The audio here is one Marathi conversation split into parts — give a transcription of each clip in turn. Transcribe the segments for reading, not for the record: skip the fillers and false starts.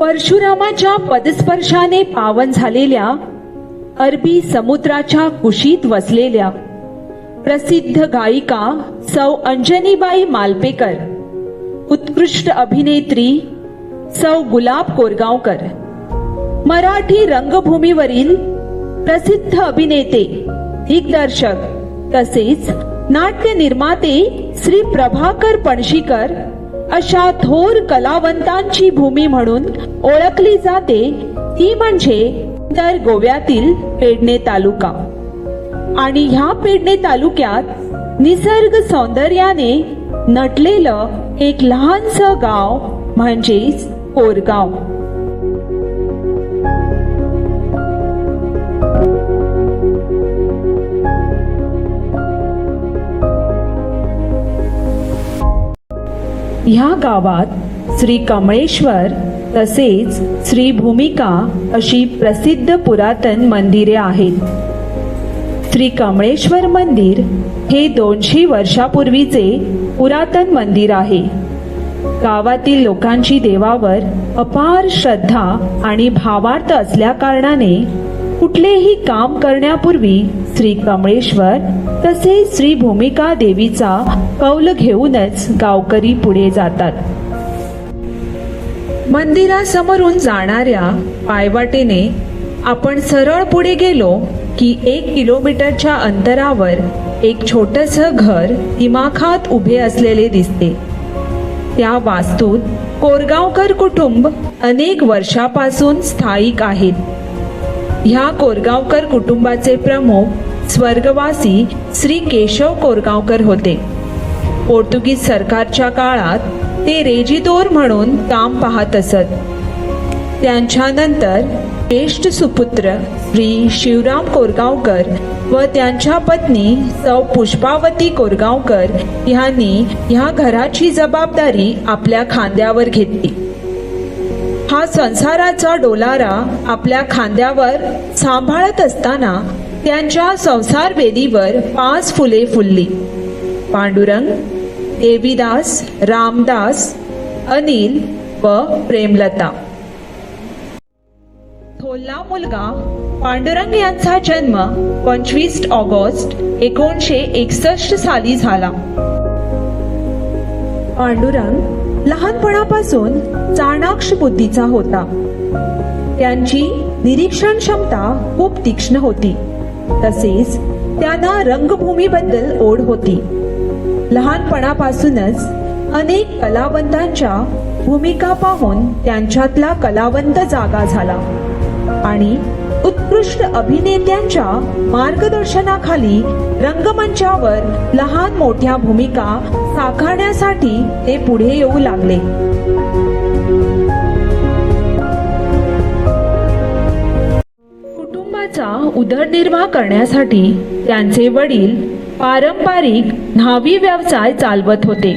परशुरामाच्या पदस्पर्शाने पावन झालेल्या अरबी समुद्राच्या कुशीत वसलेल्या प्रसिद्ध गायिका सौ अंजनीबाई मालपेकर, उत्कृष्ट अभिनेत्री सौ गुलाब कोरगावकर, मराठी रंगभूमीवरील प्रसिद्ध अभिनेते, दिग्दर्शक तसेच नाट्य निर्माते श्री प्रभाकर पणशीकर अशा थोर कलावंतांची भूमी म्हणून ओळखली जाते ती म्हणजे उत्तर गोव्यातील पेडणे तालुका. आणि ह्या पेडणे तालुक्यात निसर्ग सौंदर्याने नटलेलं एक लहानसं गाव म्हणजेच कोरगाव. ह्या गावात श्री कमळेश्वर तसेच श्री भूमिका अशी प्रसिद्ध पुरातन मंदिरे आहेत. श्री कमळेश्वर मंदिर हे 200 वर्षापूर्वीचे पुरातन मंदिर आहे. गावातील लोकांची देवावर अपार श्रद्धा आणि भावार्थ असल्या कारणाने कुठलेही काम करण्यापूर्वी श्री कमळेश्वर तसेच श्री भूमिका देवीचा कौल घेऊनच गावकरी पुढे जातात. मंदिरासमोरून जाणाऱ्या पायवाटेने आपण सरळ पुढे गेलो की 1 किलोमीटरच्या अंतरावर एक छोटंसं घर दिमाखात उभे असलेले दिसते. त्या वास्तूत कोरगावकर कुटुंब अनेक वर्षापासून स्थायिक आहेत. ह्या कोरगावकर कुटुंबाचे प्रमुख स्वर्गवासी श्री केशव कोरगावकर होते. पोर्तुगीज सरकारच्या काळात ते रेजिदोर म्हणून काम पाहत असत. त्यांच्यानंतर ज्येष्ठ सुपुत्र श्री शिवराम कोरगावकर व त्यांच्या पत्नी सौ पुष्पावती कोरगावकर ह्यांनी ह्या घराची जबाबदारी आपल्या खांद्यावर घेतली. हा संसाराचा डोलारा आपल्या खांद्यावर सांभाळत असताना त्यांच्या संसार वेदीवर 5 फुले फुलली. पांडुरंग, देवीदास, रामदास, अनिल व प्रेमलता. थोरला मुलगा पांडुरंग यांचा जन्म 25 ऑगस्ट 1961 साली झाला. पांडुरंग लहानपणापासून चाणाक्ष बुद्धीचा होता. त्यांची निरीक्षण क्षमता खूप तीक्ष्ण होती. तसेच त्यांना रंगभूमीबद्दल ओढ होती. लहानपणापासूनच अनेक कलावंतांच्या भूमिका पाहून त्यांच्यातला कलावंत जागा झाला आणि उत्कृष्ट अभिनेत्यांच्या मार्गदर्शनाखाली रंगमंचावर लहान मोठ्या भूमिका साकारण्यासाठी ते पुढे येऊ लागले. कुटुंबाचा उदरनिर्वाह करण्यासाठी त्यांचे वडील पारंपरिक न्हावी व्यवसाय चालवत होते.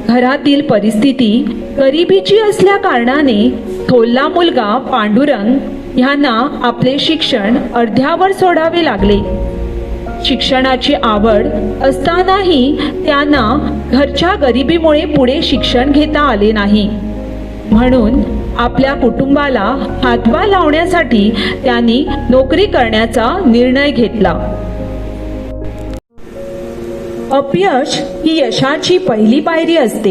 घरातील परिस्थिती गरिबीची असल्या कारणाने थोरला मुलगा पांडुरंग ह्यांना आपले शिक्षण अर्ध्यावर सोडावे लागले. शिक्षणाची आवड असतानाही त्यांना घरच्या गरिबीमुळे पुढे शिक्षण घेता आले नाही. म्हणून आपल्या कुटुंबाला हातभार लावण्यासाठी त्यांनी नोकरी करण्याचा निर्णय घेतला. अपयश ही यशाची पहिली पायरी असते.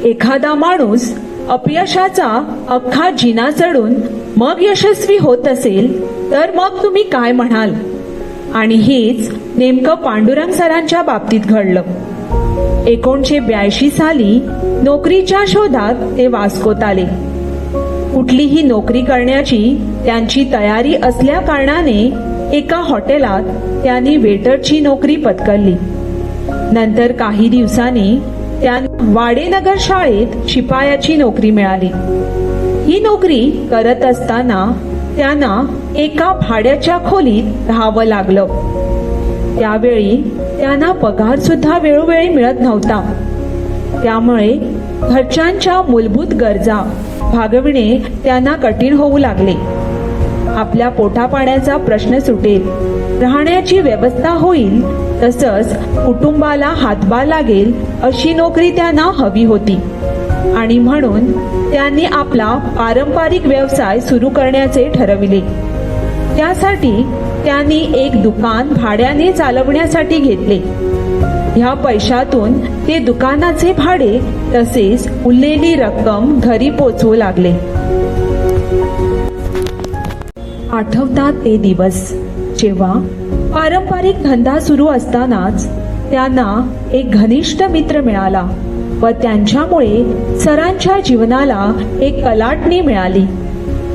एखादा माणूस अपयशाचा अख्खा जिना चढून मग यशस्वी होत असेल तर मग तुम्ही काय म्हणाल? आणि हेच नेमकं पांडुरंग सरांच्या बाबतीत घडलं. 1982 साली नोकरीच्या शोधात ते वास्कोत आले. कुठलीही नोकरी करण्याची त्यांची तयारी असल्या कारणाने एका हॉटेलात त्यांनी वेटरची नोकरी पत्करली. नंतर काही दिवसांनी त्यांना वाडेनगर शाळेत शिपायाची नोकरी मिळाली. ही नोकरी करत असताना त्यांना एका भाड्याच्या खोलीत राहावं लागलं. त्यावेळी त्यांना पगार सुद्धा वेळोवेळी मिळत नव्हता. त्यामुळे घरच्यांच्या मूलभूत गरजा भागविणे त्यांना कठीण होऊ लागले. आपल्या पोटापाण्याचा प्रश्न सुटेल, राहण्याची व्यवस्था होईल, तसंच कुटुंबाला हातभार लागेल अशी नोकरी त्यांना हवी होती. आणि म्हणून त्यांनी आपला पारंपरिक व्यवसाय सुरू करण्याचे ठरविले. त्यासाठी त्यांनी एक दुकान भाड्याने चालवण्यासाठी घेतले. ह्या पैशातून ते दुकानाचे भाडे तसेच उरलेली रक्कम घरी पोचवू लागले. आठवतात ते दिवस जेव्हा पारंपरिक धंदा सुरू असतानाच त्यांना एक घनिष्ठ मित्र मिळाला व त्यांच्यामुळे सरांच्या जीवनाला एक कलाटणी मिळाली.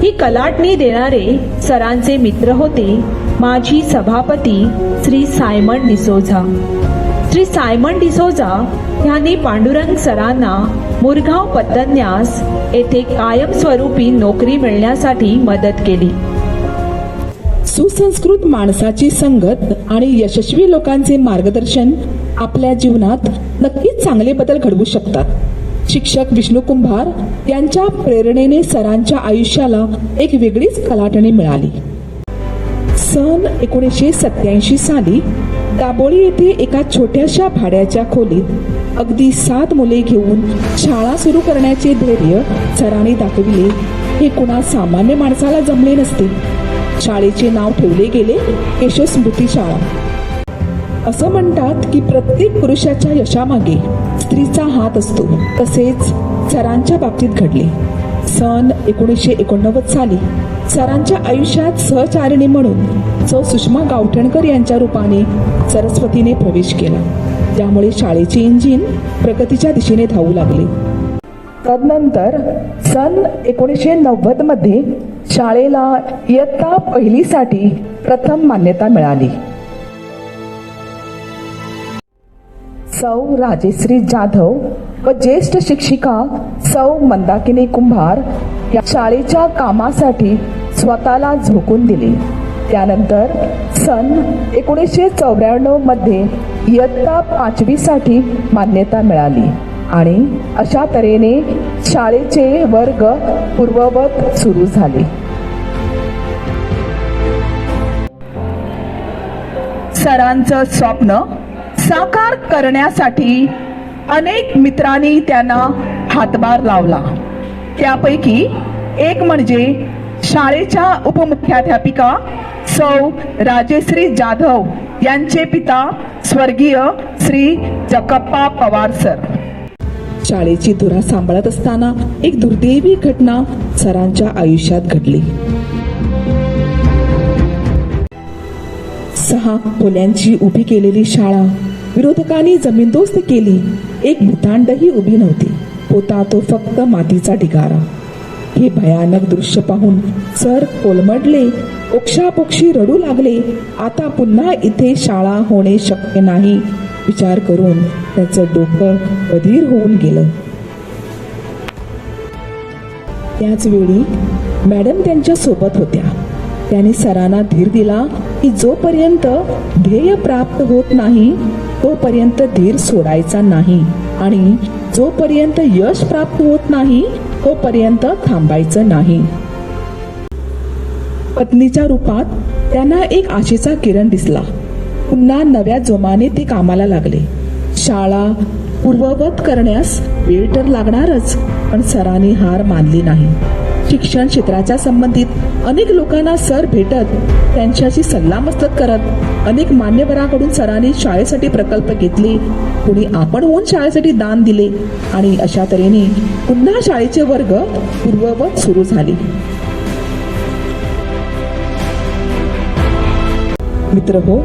ही कलाटणी देणारे सरांचे मित्र होते माजी सभापती श्री सायमन डिसोझा. श्री सायमन डिसोझा यांनी पांडुरंग सरांना मुरगाव पत्तन्यास येथे कायमस्वरूपी नोकरी मिळण्यासाठी मदत केली. सुसंस्कृत माणसाची संगत आणि यशस्वी लोकांचे मार्गदर्शन आपल्या जीवनात नक्कीच चांगले बदल घडवू शकतात. शिक्षक विष्णू कुंभार यांच्या प्रेरणेने सरांच्या आयुष्याला एक वेगळीच कलाटणी मिळाली. सन 1987 साली दाबोळी येथे एका छोट्याशा भाड्याच्या खोलीत अगदी 7 मुले घेऊन शाळा सुरू करण्याचे धैर्य सरांनी दाखविले. हे कुणा सामान्य माणसाला जमले नसते. शाळेचे नाव ठेवले गेले केशव स्मृती शाळा. असं म्हणतात की प्रत्येक पुरुषाच्या यशामागे स्त्रीचा हात असतो. तसेच सरांच्या बाबतीत घडले. सन 1989 साली सरांच्या आयुष्यात सहचारिणी म्हणून सौ सुषमा गावठणकर यांच्या रूपाने सरस्वतीने प्रवेश केला, ज्यामुळे शाळेचे इंजिन प्रगतीच्या दिशेने धावू लागले. तदनंतर सन 1990 मध्ये शाळेला इयत्ता पहिलीसाठी प्रथम मान्यता मिळाली. सौ राजेश्री जाधव व ज्येष्ठ शिक्षिका सौ मंदाकिनी कुंभार या शाळेच्या कामासाठी स्वतःला झोकून दिले. त्यानंतर सन 1994 मध्ये इयत्ता 5वी साठी मान्यता मिळाली आणि अशा तऱ्हेने शाळेचे वर्ग पूर्ववत सुरू झाले. सरांचं स्वप्न साकार करण्यासाठी अनेक मित्रांनी त्यांना हातभार लावला. त्यापैकी एक म्हणजे शाळेच्या उपमुख्याध्यापिका सौ राजेश्री जाधव यांचे पिता स्वर्गीय श्री जगप्पा पवार सर. शाळेची धुरा सांभाळत असताना एक दुर्दैवी घटना सरांच्या आयुष्यात घडली. 6 खोल्यांची उभी केलेली शाळा विरोधकांनी जमीनदोस्त केली. एक भितांडही उभी नव्हती. होता तो फक्त मातीचा ढिगारा. हे भयानक दृश्य पाहून सर कोलमडले, ओक्सापोक्षी रडू लागले. आता पुन्हा इथे शाळा होणे शक्य नाही विचार करून त्याचं डोकं बधीर होऊन गेलं. त्याच वेळी मॅडम त्यांच्या सोबत होत्या. त्यांनी सरांना धीर दिला की जोपर्यंत ध्येय प्राप्त होत नाही तोपर्यंत धीर सोडायचा नाही आणि जोपर्यंत यश प्राप्त होत नाही तोपर्यंत थांबायचं नाही. पत्नीच्या रूपात त्यांना एक आशेचा किरण दिसला. पुन्हा नव्या जोमाने ते कामाला लागले. शाळा पूर्ववत करण्यास वेळ तर लागणारच, पण सरांनी हार मानली नाही. शिक्षण क्षेत्राच्या संबंधित अनेक लोकांना सर भेटत, त्यांच्याशी सल्लामसलत करत अनेक मान्यवरांकडून सरांनी शाळेसाठी प्रकल्प घेतले. कुणी आपण होऊन शाळेसाठी दान दिले आणि अशा तऱ्हेने पुन्हा शाळेचे वर्ग पूर्ववत सुरू झाले. मित्र हो,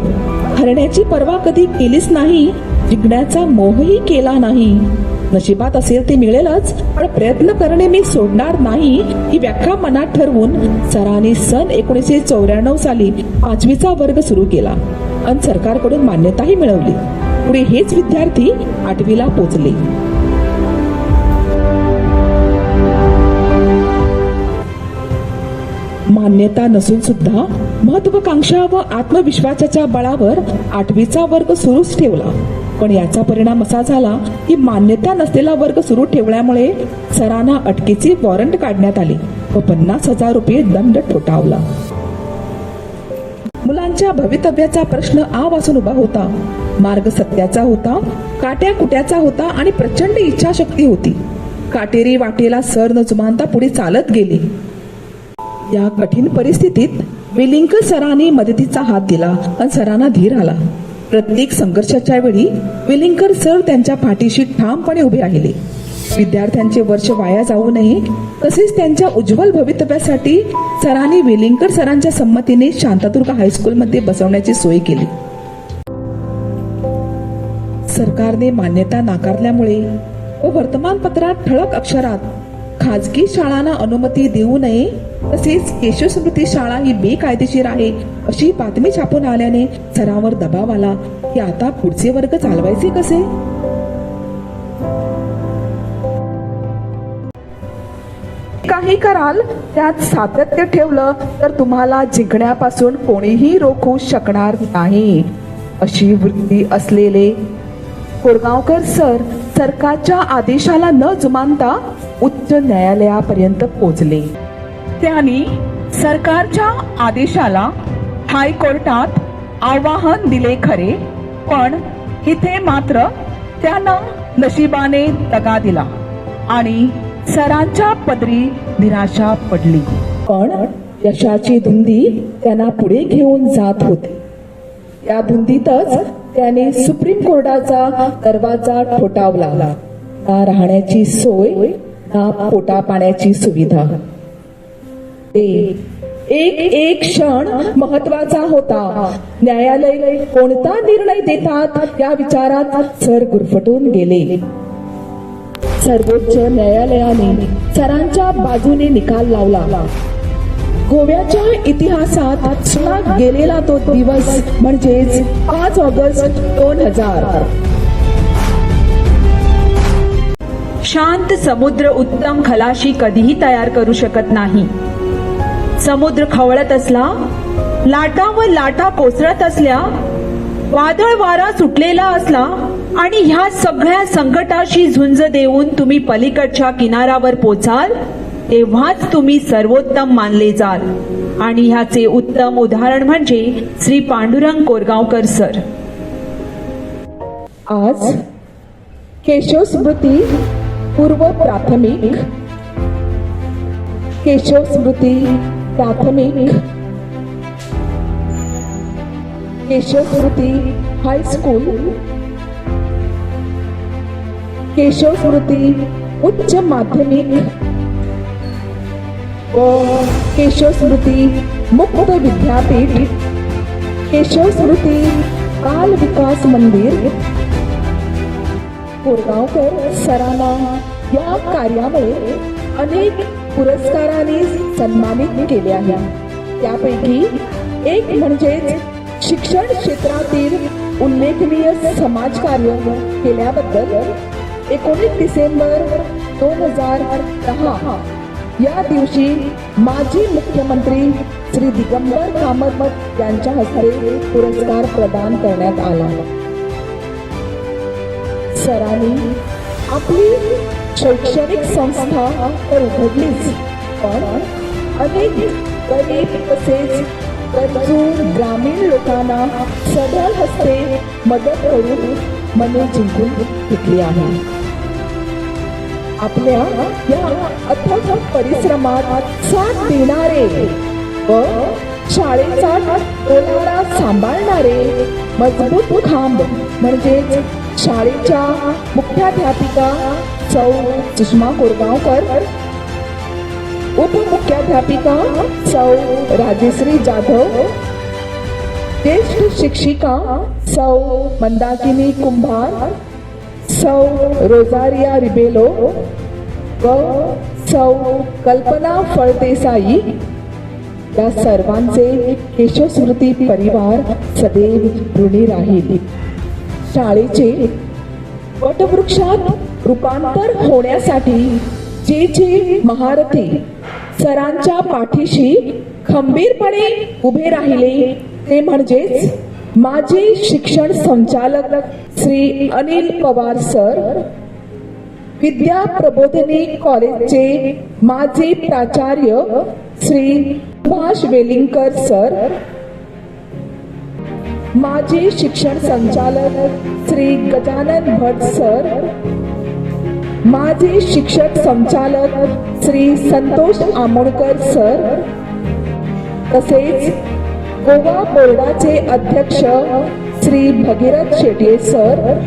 हरण्याची पर्वा कधी केलीच नाही, जिंकण्याचा मोहही केला नाही. नशिबात असेल ते मिळेलच, पण प्रयत्न करणे मी सोडणार नाही ही व्याख्या मनात ठरवून सरांनी सन 1994 साली 5वीचा वर्ग सुरू केला आणि सरकारकडून मान्यताही मिळवली. पुढे हेच विद्यार्थी 8वीला पोचले. मान्यता नसून सुद्धा महत्वाकांक्षा व आत्मविश्वासाच्या बळावर 8वीचा वर्ग सुरूच ठेवला. पण याचा परिणाम असा झाला की मान्यता नसलेला वर्ग सुरू ठेवल्यामुळे सरांना अटकेचे वॉरंट काढण्यात आले व 50,000 रुपये दंड ठोठावला. मुलांच्या भवितव्याचा प्रश्न आवासून उभा होता. मार्ग सत्याचा होता, काट्या कुट्याचा होता आणि प्रचंड इच्छाशक्ती होती. काटेरी वाटेला सर न जुमानता पुढे चालत गेले. या कठीण परिस्थितीत वेलिंकर सरांनी मदतीचा हात दिला आणि सरांना धीर आला. प्रत्येक संघर्षाच्या वेळी वेलिंकर सर त्यांच्या पाठीशी ठामपणे उभे राहिले. विद्यार्थ्यांचे वर्ष वाया जाऊ नये तसेच त्यांच्या उज्ज्वल भवितव्यासाठी सरांनी वेलिंकर सरांच्या संमतीने शांतादुर्ग हायस्कूलमध्ये बसवण्याची सोय केली. सरकारने मान्यता नाकारल्यामुळे व वर्तमानपत्रात ठळक अक्षरात खाजगी शाळांना अनुमती देऊ नये तसेच केशव स्मृती शाळा ही बेकायदेशीर आहे अशी बातमी छापून आल्याने सरांवर दबाव आला की आता पुढचे वर्ग चालवायचे कसे. काही कराल त्यात सातत्य ठेवलं तर तुम्हाला जिंकण्यापासून कोणीही रोखू शकणार नाही अशी वृत्ती असलेले कोरगावकर सर सरकारच्या आदेशाला न जुमानता उच्च न्यायालयापर्यंत पोहोचले. त्यांनी सरकारच्या आदेशाला हायकोर्टात आव्हान दिले खरे, पण इथे मात्र त्यानं नशिबाने दगा दिला आणि सरांच्या पदरी निराशा पडली. पण यशाची धुंदी त्यांना पुढे घेऊन जात होती. या धुंदीतच त्याने सुप्रीम कोर्टाचा दरवाजा ठोठावला. ना राहण्याची सोय ना पोटा पाण्याची सुविधा. एक क्षण महत्वाचा होता. न्यायालय कोणता निर्णय देतात या विचारात सर गुरफटून गेले. सर्वोच्च न्यायालयाने सरांच्या बाजूने निकाल लावला. गोव्याच्या इतिहासात सुना गेलेला तो दिवस म्हणजेच 5 ऑगस्ट 2000. शांत समुद्र उत्तम खलाशी कधीही तयार करू शकत नाही. समुद्र खवळत असला, लाटावर लाटा कोसळत असल्या, वादळ वारा सुटलेला असला आणि ह्या सगळ्या संकटाशी झुंज देऊन तुम्ही पलीकडच्या किनाऱ्यावर पोचाल तेव्हाच तुम्ही सर्वोत्तम मानले जाल. आणि ह्याचे उत्तम उदाहरण म्हणजे श्री पांडुरंग कोरगावकर सर. आज केशव स्मृती पूर्व प्राथमिक, केशव स्मृती प्राथमिक, केशव स्मृती हायस्कूल, केशव स्मृती उच्च माध्यमिक व केशव स्मृती मुक्त विद्यापीठ, केशव स्मृती बाल विकास मंदिर. कोरगावकर सरांना या कार्यामुळे अनेक पुरस्कारांनी सन्मानित केले आहे. त्यापैकी एक म्हणजे शिक्षण क्षेत्रातील उल्लेखनीय समाजकार्य केल्याबद्दल 19 डिसेंबर 2010 या दिवशी माजी मुख्यमंत्री श्री दिगंबर कामत यांच्या हस्ते पुरस्कार प्रदान करण्यात आला. सरांनी आपली शैक्षणिक संस्था तर उघडलीच, पण अनेक गरीब तसेच गरजू ग्रामीण लोकांना सढळ हस्ते मदत करून मने जिंकून घेतली आहे. आपल्या या अथक परिश्रमात साथ देणारे व शाळेचा डोलारा सांभाळणारे मजबूत खांब म्हणजे शाळेच्या मुख्याध्यापिका सौ सुषमा कोरगावकर, उपमुख्याध्यापिका सौ राजेश्री जाधव, ज्येष्ठ शिक्षिका सौ मंदाकिनी कुंभार, सौ रोजारिया रिबेलो व सौ कल्पना फळदेसाई या सर्वांचे केशव स्मृती परिवार सदैव ऋणी राहील. शाळेचे वटवृक्षात रूपांतर होण्यासाठी जे जे महारथी सरांच्या पाठीशी खंबीरपणे उभे राहिले ते म्हणजेच माजी शिक्षण संचालक श्री अनिल पवार सर, विद्या प्रबोधिनी कॉलेजचे माजी प्राचार्य श्री सुभाष वेलिंकर सर, माजी शिक्षण संचालक श्री गजानन भट सर, माझे शिक्षक संचालक श्री संतोष आमोणकर सर, तसेच गोवा बोर्डाचे अध्यक्ष श्री भगीरथ शेट्ये सर,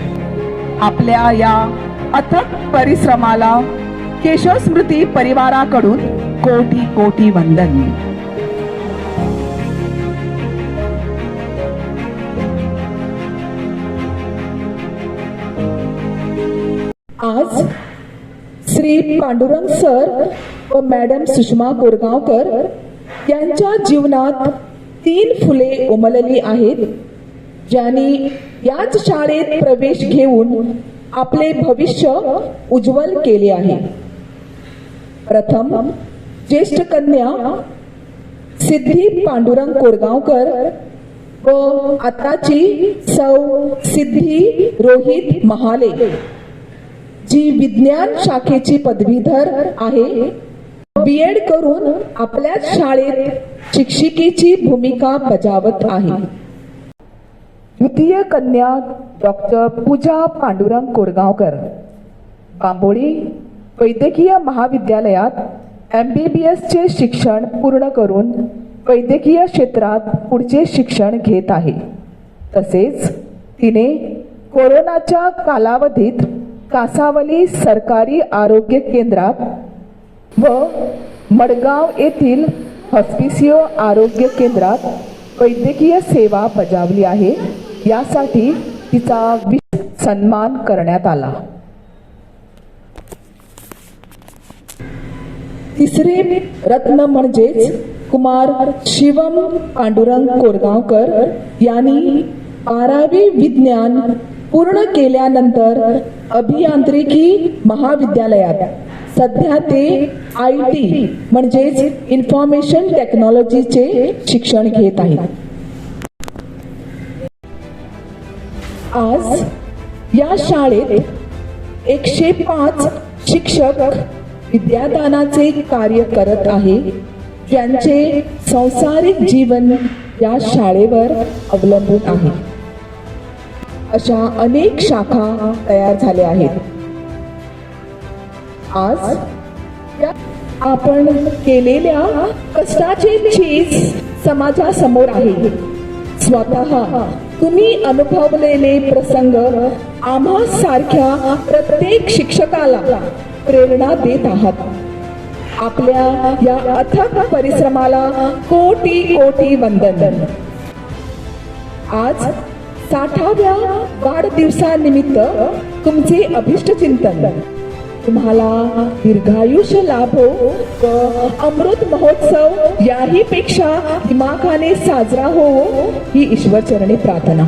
आपल्या या अथक परिश्रमाला केशव स्मृती परिवाराकडून कोटी कोटी वंदन. आज श्री पांडुरंग सर व मॅडम सुषमा कोरगावकर यांच्या जीवनात 3 फुले उमलली आहेत, ज्यांनी याच शाळेत प्रवेश घेऊन आपले भविष्य उज्ज्वल केले आहे. प्रथम ज्येष्ठ कन्या सिद्धी पांडुरंग कोरगावकर व आताची सौ सिद्धी रोहित महाले, जी विज्ञान शाखेची पदवीधर आहे, B.Ed करून आपल्या शाळेत शिक्षिकेची भूमिका बजावत आहे. द्वितीय कन्या डॉक्टर पूजा पांडुरंग कोरगावकर, बांबोळी वैद्यकीय महाविद्यालयात MBBS चे शिक्षण पूर्ण करून वैद्यकीय क्षेत्रात पुढचे शिक्षण घेत आहे. तसेच तिने कोरोनाच्या कालावधीत कासावली सरकारी आरोग्य केंद्रात व मडगाव येथील हॉस्पिसिओ आरोग्य केंद्रात वैद्यकीय सेवा बजावली आहे. यासाठी तिचा सन्मान करण्यात आला. तिसरे रत्न म्हणजेच कुमार शिवम पांडुरंग कोरगावकर यांनी 12वी विज्ञान पूर्ण केल्यानंतर अभियांत्रिकी महाविद्यालयात सध्या ते IT म्हणजेच इन्फॉर्मेशन टेक्नॉलॉजीचे शिक्षण घेत आहेत. आज या शाळेत 105 शिक्षक विद्यादानाचे कार्य करत आहे, ज्यांचे संसारिक जीवन या शाळेवर अवलंबून आहे. अशा अनेक शाखा तयार झाल्या आहेत. आज आपण केलेल्या कष्टाचे चीज समाजासमोर आहे. स्वतः तुम्ही अनुभवलेले प्रसंग आम्हा सारख्या प्रत्येक शिक्षकाला प्रेरणा देत आहात. आपल्या या अथक परिश्रमाला कोटी कोटी वंदन. आज 60व्या वाढदिवसानिमित्त तुमचे अभिष्ट चिंतन तुम्हाला दीर्घायुष्य लाभो व अमृत महोत्सव याही पेक्षा दिमाखाने साजरा हो ही ईश्वर चरणी प्रार्थना.